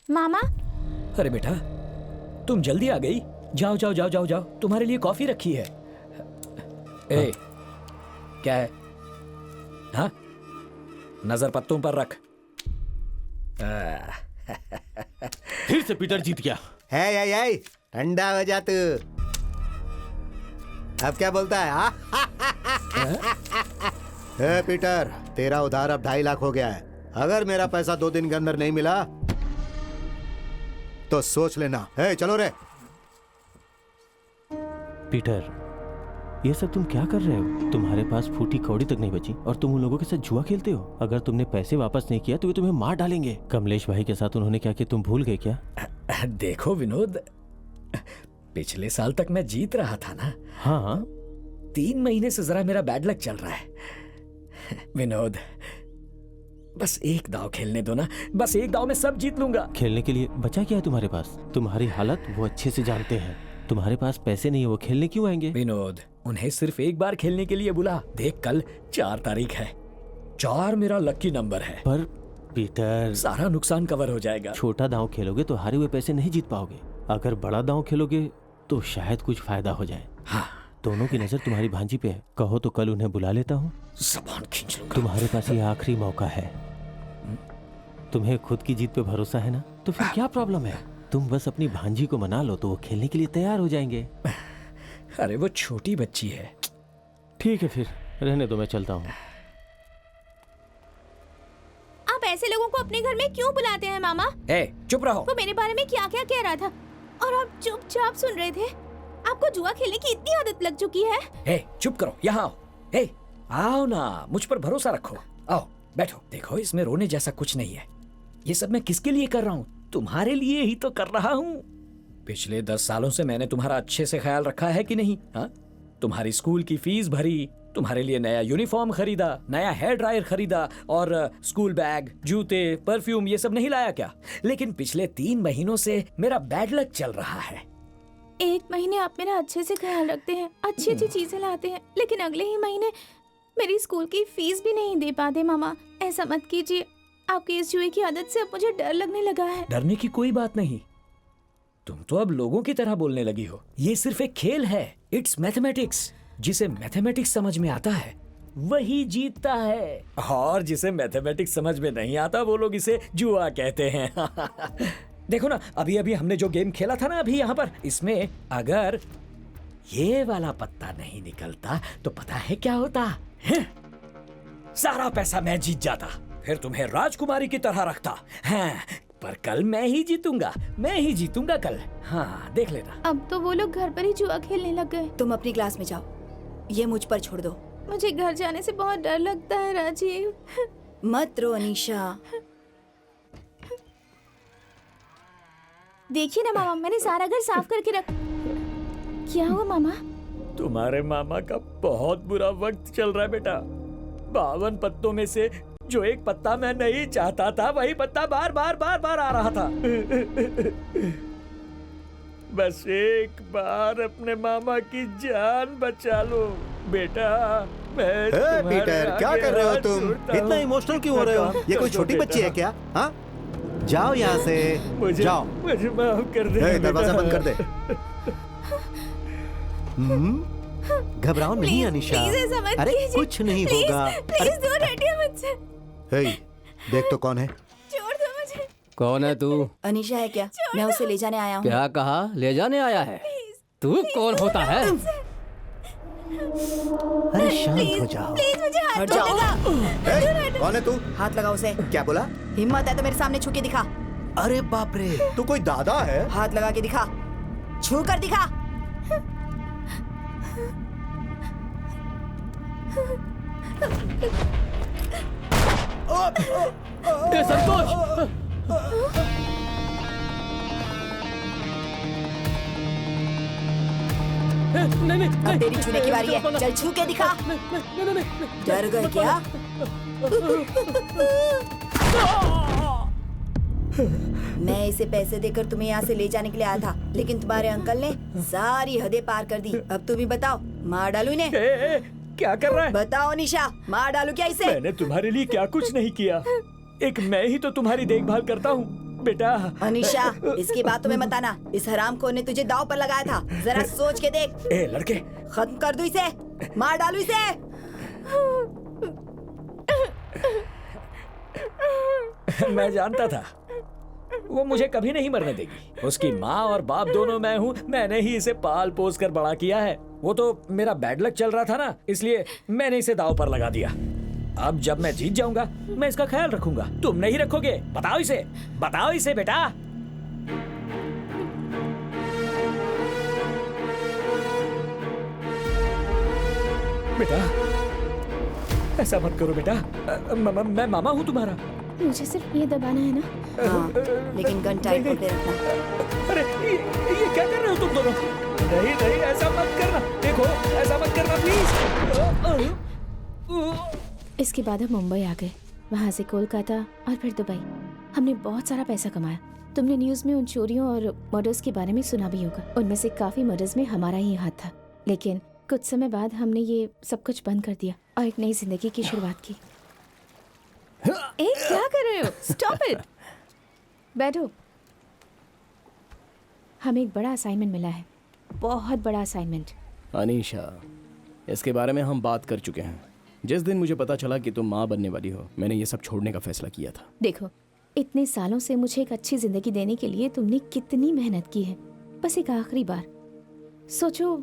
मामा। अरे बेटा, तुम जल्दी आ गई। जाओ जाओ जाओ जाओ जाओ, तुम्हारे लिए कॉफी रखी है। ए, क्या है? हाँ, नजर पत्तों पर रख। फिर से पीटर जीत गया। है ठंडा हो जा तू। अब क्या बोलता है? हे पीटर, तेरा उधार अब 2.5 लाख हो गया है। अगर मेरा पैसा 2 दिन के अंदर नहीं मिला तो सोच लेना। हे चलो रे। पीटर, ये सब तुम क्या कर रहे हो? तुम्हारे पास फूटी कौड़ी तक नहीं बची और तुम उन लोगों के साथ जुआ खेलते हो। अगर तुमने पैसे वापस नहीं किया तो वे तुम्हें मार डालेंगे। कमलेश भाई के साथ उन्होंने क्या किया तुम भूल गए क्या? देखो विनोद, पिछले साल तक मैं जीत रहा था ना। हाँ, 3 महीने से जरा मेरा बैड लक चल रहा है। विनोद, बस एक दाव खेलने दो ना। बस एक दाव में सब जीत लूंगा। खेलने के लिए बचा क्या है तुम्हारे पास? तुम्हारी हालत वो अच्छे से जानते हैं। तुम्हारे पास पैसे नहीं है, वो खेलने क्यों आएंगे? विनोद, उन्हें सिर्फ एक बार खेलने के लिए बुला। देख, कल 4 तारीख है। 4 मेरा लकी नंबर है। पर पीटर, सारा नुकसान कवर हो जाएगा। छोटा दांव खेलोगे तो हारे हुए पैसे नहीं जीत पाओगे। अगर बड़ा दांव खेलोगे तो शायद कुछ फायदा हो जाए। हाँ, दोनों की नजर तुम्हारी भांजी पे है। कहो तो कल उन्हें बुला लेता हूँ। ज़बान खींच लूंगा। तुम्हारे पास ये आखिरी मौका है। तुम्हें खुद की जीत पे भरोसा है ना, तो फिर क्या प्रॉब्लम है? तुम बस अपनी भांजी को मना लो तो वो खेलने के लिए तैयार हो जाएंगे। अरे वो छोटी बच्ची है। ठीक है, फिर रहने दो, मैं चलता हूँ। आप ऐसे लोगों को अपने घर में क्यों बुलाते हैं मामा? चुप रहो। वो मेरे बारे में क्या क्या कह रहा था और आप चुपचाप सुन रहे थे। आपको जुआ खेलने की इतनी आदत लग चुकी है। चुप करो, यहाँ आओ। आओ ना, मुझ पर भरोसा रखो। आओ बैठो। देखो, इसमें रोने जैसा कुछ नहीं है। ये सब मैं किसके लिए कर रहा हूँ? तुम्हारे लिए ही तो कर रहा हूँ। पिछले 10 सालों से मैंने तुम्हारा अच्छे से ख्याल रखा है कि नहीं? हाँ, तुम्हारी स्कूल की फीस भरी, तुम्हारे लिए नया यूनिफॉर्म खरीदा, नया हेयर ड्रायर खरीदा और स्कूल बैग, जूते, परफ्यूम ये सब नहीं लाया क्या? लेकिन पिछले 3 महीनों से मेरा बैड लक चल रहा है। 1 महीने आप मेरा अच्छे से ख्याल रखते हैं, अच्छी अच्छी चीजें लाते हैं, लेकिन अगले ही महीने मेरी स्कूल की फीस भी नहीं दे पाते। मामा, ऐसा मत कीजिए। आपकी इस जुए की आदत से अब मुझे डर लगने लगा है। डरने की कोई बात नहीं। तुम तो अब लोगों की तरह बोलने लगी हो। ये सिर्फ एक खेल है। It's mathematics. जिसे मैथमेटिक्स समझ में आता है वही जीतता है, और जिसे मैथमेटिक्स समझ में नहीं आता वो लोग इसे जुआ कहते हैं। देखो ना, अभी अभी हमने जो गेम खेला था ना अभी यहाँ पर, इसमें अगर ये वाला पत्ता नहीं निकलता तो पता है क्या होता है? सारा पैसा मैं जीत जाता, फिर तुम्हें राजकुमारी की तरह रखता। हाँ, पर कल मैं ही जीतूंगा कल। हाँ, देख लेना। अब तो वो लोग घर पर ही जुआ खेलने लग गए। तुम अपनी क्लास में जाओ, ये मुझ पर छोड़ दो। मुझे घर जाने से बहुत डर लगता है राजीव। मत रो अनीशा। देखिए ना मामा, मैंने सारा घर साफ करके रख। क्या हुआ मामा? तुम्हारे मामा का बहुत बुरा वक्त चल रहा है बेटा। 52 पत्तों में से जो एक पत्ता मैं नहीं चाहता था, वही पत्ता बार बार आ रहा था। बस एक बार अपने मामा की जान बचा लो बेटा। मैं पीटर, क्या कर रहे हो तुम? इतना इमोशनल क्यों हो रहे हो? ये कोई छोटी बच्ची है क्या? हाँ, जाओ यहाँ से। जाओ, मुझे माफ कर दे। दरवाजा बंद कर दे। घबराओ नहीं अनीशा। अरे कुछ नहीं होगा। प्लीज दूर हटिए मुझसे। हे, देख तो कौन है? छोड़ दो मुझे। कौन है तू? अनीशा है क्या? मैं उसे ले जाने आया हूँ। क्या कहा? ले जाने आया है? तू कौन होता है? अरे शांत हो जाओ। प्लीज मुझे हाथ हट जाओ। हे, कौन है तू? हाथ लगाओ उसे। क्या बोला? हिम्मत है तो मेरे सामने छू के दिखा। अरे बाप रे, तू कोई दादा है? हाथ लगा के दिखा, छू कर दिखा। ए संतोष! नहीं, अब तेरी छूने की बारी है। चल छू के दिखा। डर गए क्या? मैं इसे पैसे देकर तुम्हें यहाँ से ले जाने के लिए आया था, लेकिन तुम्हारे अंकल ने सारी हदें पार कर दी। अब तुम ही बताओ, मार डालू इन्हें? क्या कर रहा है? बताओ निशा, मार डालू क्या इसे? मैंने तुम्हारे लिए क्या कुछ नहीं किया। एक मैं ही तो तुम्हारी देखभाल करता हूँ। बेटा। अनीशा, इसकी बातों में मत आना। इस हरामखोर ने तुझे दांव पर लगाया था, जरा सोच के देख। ए लड़के, खत्म कर दूं इसे, मार डालूं इसे। मैं जानता था वो मुझे कभी नहीं मरने देगी। उसकी माँ और बाप दोनों मैं हूँ। मैंने ही इसे पाल पोस कर बड़ा किया है। वो तो मेरा बैड लक चल रहा था ना, इसलिए मैंने इसे दांव पर लगा दिया। अब जब मैं जीत जाऊंगा मैं इसका ख्याल रखूंगा। तुम नहीं रखोगे? बताओ इसे बेटा। बेटा ऐसा मत करो बेटा। मैं मामा हूँ तुम्हारा। मुझे सिर्फ ये दबाना है ना। हाँ, लेकिन गन टाइट पे रखना। अरे ये क्या कर रहे हो तुम दोनों? नहीं ऐसा मत करना। देखो ऐसा मत करना प्लीज। इसके बाद हम मुंबई आ गए, वहाँ से कोलकाता और फिर दुबई। हमने बहुत सारा पैसा कमाया। तुमने न्यूज़ में उन चोरियों और मर्डर्स के बारे में सुना भी होगा। उनमें से काफी मर्डर्स में हमारा ही हाथ था, लेकिन कुछ समय बाद हमने ये सब कुछ बंद कर दिया और एक नई जिंदगी की शुरुआत की। क्या कर रहे हो? Stop it. बैठो। हमें एक बड़ा असाइनमेंट मिला है, बहुत बड़ा असाइनमेंट। अनीशा, इसके बारे में हम बात कर चुके हैं। जिस दिन मुझे पता चला कि तुम माँ बनने वाली हो, मैंने ये सब छोड़ने का फैसला किया था। देखो, इतने सालों से मुझे एक अच्छी जिंदगी देने के लिए तुमने कितनी मेहनत की है। बस एक आखिरी बार सोचो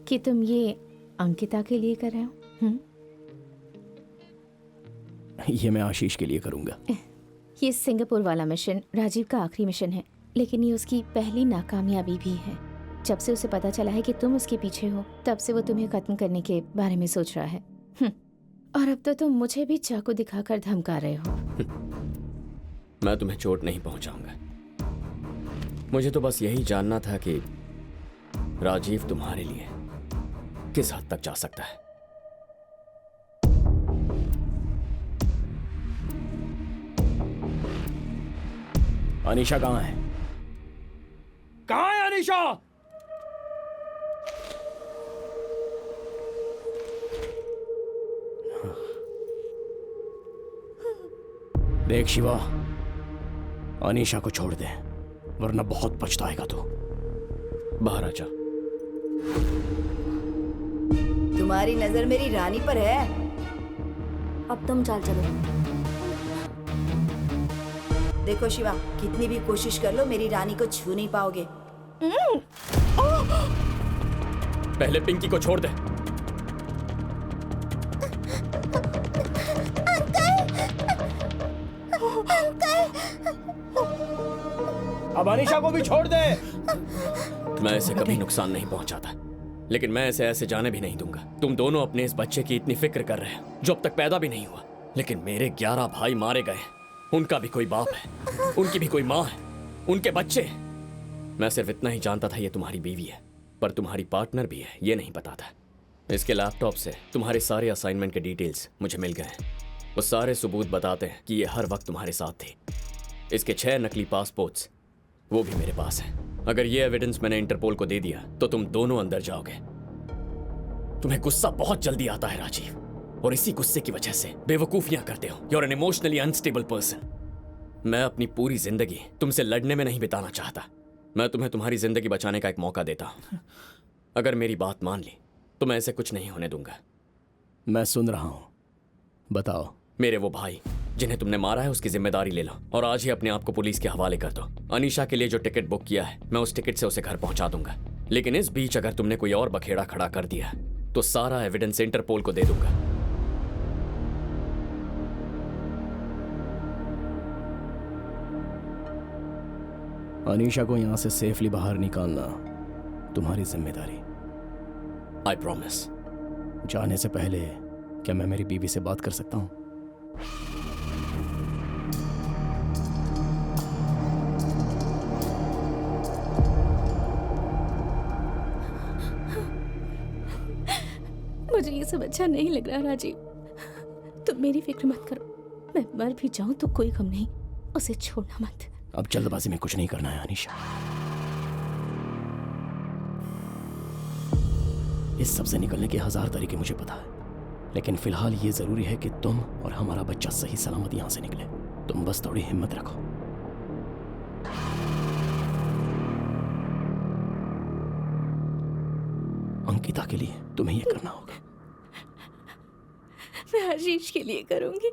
कि तुम ये अंकिता के लिए कर रहे हो। ये मैं आशीष के लिए करूंगा। ये सिंगापुर वाला मिशन राजीव का आखिरी मिशन है, लेकिन ये उसकी पहली नाकामयाबी भी है। जब से उसे पता चला है कि तुम उसके पीछे हो, तब से वो तुम्हें खत्म करने के बारे में सोच रहा है। और अब तो तुम मुझे भी चाकू दिखाकर धमका रहे हो। मैं तुम्हें चोट नहीं पहुंचाऊंगा। मुझे तो बस यही जानना था कि राजीव तुम्हारे लिए किस हद तक जा सकता है। अनीशा कहाँ है? कहाँ है अनीशा? देख शिवा, अनीशा को छोड़ दे, वरना बहुत पछताएगा तू। बाहर आ जा। तुम्हारी नजर मेरी रानी पर है। अब तुम चलो। देखो शिवा, कितनी भी कोशिश कर लो, मेरी रानी को छू नहीं पाओगे। पहले पिंकी को छोड़ दे। अब अनीशा को भी छोड़ दे। मैं इसे कभी नुकसान नहीं पहुंचाता, लेकिन मैं इसे ऐसे जाने भी नहीं दूंगा। तुम दोनों अपने इस बच्चे की इतनी फिक्र कर रहे हो जो अब तक पैदा भी नहीं हुआ, लेकिन मेरे 11 भाई मारे गए। उनका भी कोई बाप है, उनकी भी कोई माँ है, उनके बच्चे। मैं सिर्फ इतना ही जानता था ये तुम्हारी बीवी है, पर तुम्हारी पार्टनर भी है ये नहीं पता था। इसके लैपटॉप से तुम्हारे सारे असाइनमेंट के डिटेल्स मुझे मिल गए हैं। वो सारे सबूत बताते हैं कि ये हर वक्त तुम्हारे साथ थी। इसके 6 नकली पासपोर्ट्स वो भी मेरे पास हैं। अगर ये एविडेंस मैंने इंटरपोल को दे दिया तो तुम दोनों अंदर जाओगे। तुम्हें गुस्सा बहुत जल्दी आता है राजीव, और इसी गुस्से की वजह से बेवकूफियां करते हो। You are an emotionally unstable person. मैं अपनी पूरी जिंदगी तुमसे लड़ने में नहीं बिताना चाहता। मैं तुम्हें तुम्हारी जिंदगी बचाने का एक मौका देता हूं। अगर मेरी बात मान ली तो मैं ऐसे कुछ नहीं होने दूंगा। मैं सुन रहा हूं, बताओ। मेरे वो भाई जिन्हें तुमने मारा है उसकी जिम्मेदारी ले लो, और आज ही अपने आप को पुलिस के हवाले कर दो। अनीशा के लिए जो टिकट बुक किया है, मैं उस टिकट से उसे घर पहुंचा दूंगा। लेकिन इस बीच अगर तुमने कोई और बखेड़ा खड़ा कर दिया तो सारा एविडेंस इंटरपोल को दे दूंगा। अनीशा को यहां से सेफली बाहर निकालना तुम्हारी जिम्मेदारी। I promise. जाने से पहले क्या मैं मेरी बीवी से बात कर सकता हूं? मुझे ये सब अच्छा नहीं लग रहा राजीव। तुम मेरी फिक्र मत करो। मैं मर भी जाऊं तो कोई गम नहीं। उसे छोड़ना मत। अब जल्दबाजी में कुछ नहीं करना है अनीशा। इस सब से निकलने के 1000 तरीके मुझे पता है, लेकिन फिलहाल ये जरूरी है कि तुम और हमारा बच्चा सही सलामत यहां से निकले। तुम बस थोड़ी हिम्मत रखो। पिता के लिए तुम्हें ये करना होगा। मैं आशीष के लिए करूंगी।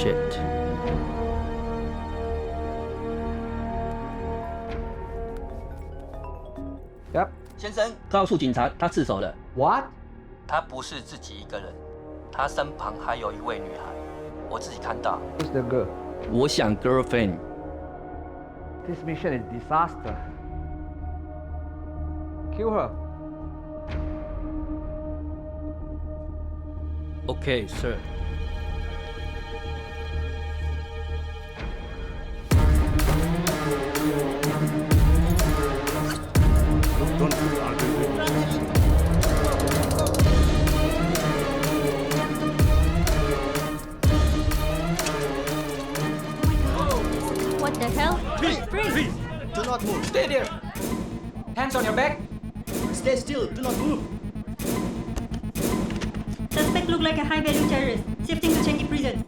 shit。 先生，告诉警察他自首了。 What？ 他不是自己一个人，他身旁还有一位女孩，我自己看到。 Who's the girl? 我想 girlfriend。 This mission is disaster. Kill her. Okay, sir。 What the hell? Freeze! Do not move. Stay there. Hands on your back. Stay still. Do not move. Suspect look like a high-value terrorist. Shifting to Changi prison.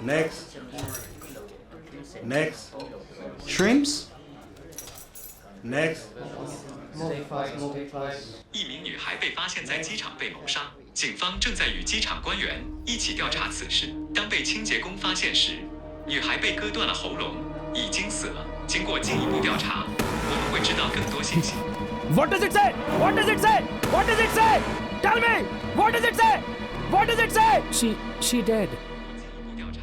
Next. Next. Shrimps? Next. 一名女孩被发现在机场被谋杀，警方正在与机场官员一起调查此事。当被清洁工发现时，女孩被割断了喉咙，已经死了。经过进一步调查，我们会知道更多信息。 What does it say? What does it say? What does it say? Tell me. What does it say? What does it say? She dead. 进一步调查，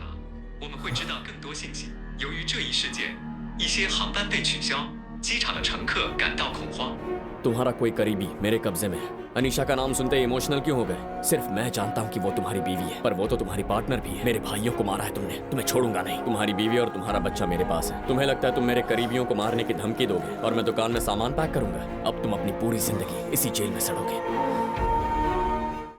我们会知道更多信息。由于这一事件，一些航班被取消，机场的乘客感到恐慌。 तुम्हारा कोई करीबी मेरे कब्जे में है। अनीशा का नाम सुनते ही इमोशनल क्यों हो गए? सिर्फ मैं जानता हूँ कि वो तुम्हारी बीवी है, पर वो तो तुम्हारी पार्टनर भी है। मेरे भाइयों को मारा है तुमने, तुम्हें छोड़ूंगा नहीं। तुम्हारी बीवी और तुम्हारा बच्चा मेरे पास है। तुम्हें लगता है तुम मेरे करीबियों को मारने की धमकी दोगे और मैं दुकान में सामान पैक करूंगा? अब तुम अपनी पूरी जिंदगी इसी जेल में सड़ोगे।